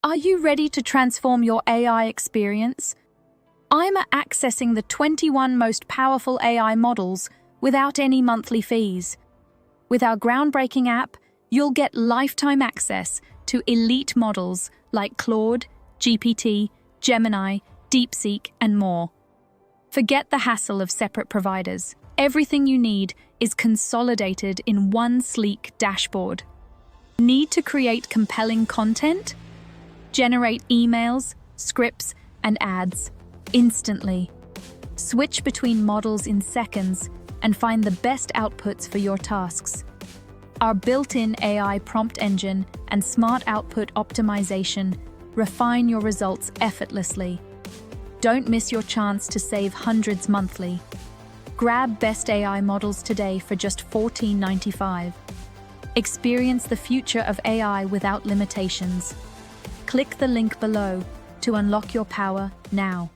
Are you ready to transform your AI experience? I'm accessing the 21 most powerful AI models without any monthly fees. With our groundbreaking app, you'll get lifetime access to elite models like Claude, GPT, Gemini, DeepSeek, and more. Forget the hassle of separate providers. Everything you need is consolidated in one sleek dashboard. Need to create compelling content? Generate emails, scripts, and ads instantly. Switch between models in seconds and find the best outputs for your tasks. Our built-in AI prompt engine and smart output optimization refine your results effortlessly. Don't miss your chance to save hundreds monthly. Grab best AI models today for just $14.95. Experience the future of AI without limitations. Click the link below to unlock your power now.